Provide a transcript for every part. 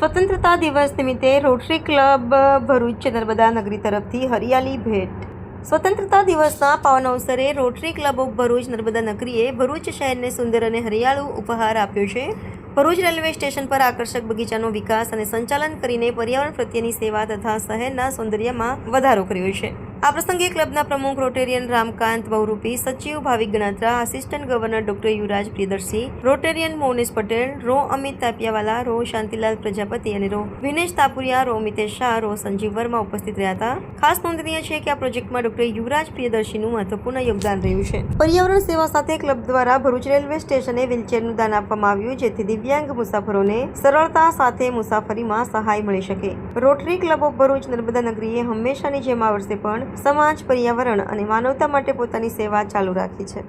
સ્વતંત્રતા દિવસ નિમિત્તે રોટરી ક્લબ ભરૂચ નર્મદા નગરી તરફથી હરિયાળી ભેટ. સ્વતંત્રતા દિવસના પાવન અવસરે Rotary Club of Bharuch Narmada નગરીએ ભરૂચ શહેરને સુંદર અને હરિયાળું ઉપહાર આપ્યો છે. ભરૂચ રેલવે સ્ટેશન પર આકર્ષક બગીચાનો વિકાસ અને સંચાલન કરીને પર્યાવરણ પ્રત્યેની સેવા તથા શહેરના સૌંદર્યમાં વધારો કર્યો છે. આ પ્રસંગે ક્લબના પ્રમુખ રોટેરિયન રામકાંત બહુરૂપી, સચિવ Bhavik Ganatra, assistant governor doctor Yuvraj Priyadarshi, Rotarian Monesh Patel, રો અમિત તાપિયાવાલા, રો શાંતિલાલ પ્રજાપતિ અને રો વિનેશ તાપુરિયા, રો મિતેશ શાહ, રો સંજીવ વર્મા ઉપસ્થિત રહ્યા હતા. ખાસ નોંધનીય છે કે આ પ્રોજેક્ટમાં ડોક્ટર યુવરાજ પ્રિયદર્શીનું મહત્વપૂર્ણ યોગદાન રહ્યું છે. પર્યાવરણ સેવા સાથે ક્લબ દ્વારા ભરૂચ રેલવે સ્ટેશને વ્હીલચેરનું દાન આપવામાં આવ્યું, જેથી દિવ્યાંગ મુસાફરોને સરળતા સાથે મુસાફરીમાં સહાય મળી શકે. Rotary Club of Bharuch Narmada નગરીએ હંમેશાની જેમ આ વર્ષે પણ સમાજ, પર્યાવરણ અને માનવતા માટે પોતાની સેવા ચાલુ રાખી છે.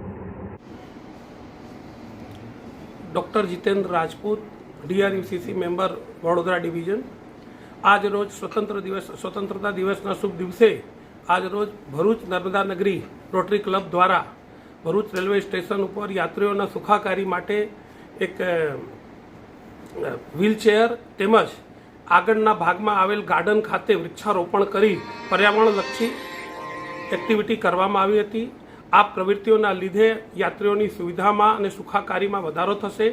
Doctor Jitendra Rajput, DRUCC member, Vadodara division. આજ રોજ સ્વતંત્રતા દિવસના શુભ દિવસે આજ રોજ ભરૂચ નર્મદા નગરી રોટરી ક્લબ દ્વારા ભરૂચ રેલવે સ્ટેશન ઉપર યાત્રીઓના સુખાકારી માટે એક વ્હીલચેર તેમજ આગળના ભાગમાં આવેલ ગાર્ડન ખાતે વૃક્ષારોપણ કરી પર્યાવરણલક્ષી એક્ટિવિટી કરવામાં આવી હતી. આ પ્રવૃત્તિઓના લીધે યાત્રીઓની સુવિધામાં અને સુખાકારીમાં વધારો થશે.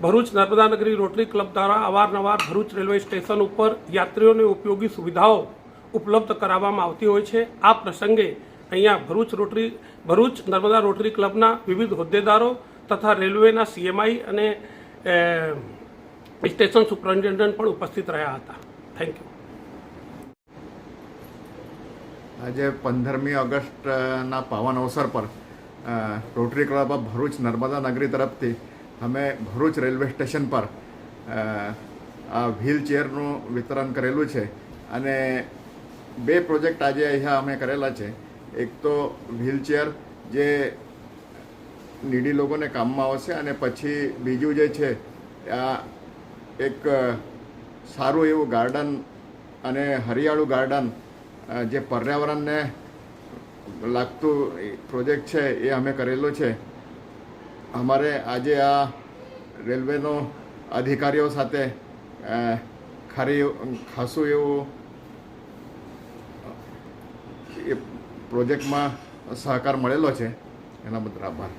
ભરૂચ નર્મદા નગરી રોટરી ક્લબ દ્વારા અવારનવાર ભરૂચ રેલવે સ્ટેશન ઉપર યાત્રીઓને ઉપયોગી સુવિધાઓ ઉપલબ્ધ કરાવવામાં આવતી હોય છે. આ પ્રસંગે અહીંયા ભરૂચ નર્મદા રોટરી ક્લબના વિવિધ હોદ્દેદારો તથા રેલવેના CMI અને સ્ટેશન સુપરિન્ટેન્ડન્ટ પણ ઉપસ્થિત રહ્યા હતા. Thank you. આજે 15મી ઓગસ્ટના પાવન અવસર પર rotary Club of Bharuch Narmada નગરી તરફથી અમે ભરૂચ રેલવે સ્ટેશન પર આ વ્હીલચેરનું વિતરણ કરેલું છે અને 2 પ્રોજેક્ટ આજે અહીંયા અમે કરેલા છે. એક તો વ્હીલચેર જે નીડી લોકોને કામમાં આવશે અને પછી બીજું જે છે આ એક સારું એવું ગાર્ડન અને હરિયાળું ગાર્ડન જે પર્યાવરણને લાગતું પ્રોજેક્ટ છે એ અમે કરેલો છે. અમારે આજે આ રેલવેનો અધિકારીઓ સાથે ખાસું એવું એ પ્રોજેક્ટમાં સહકાર મળેલો છે. એના બદલ આભાર.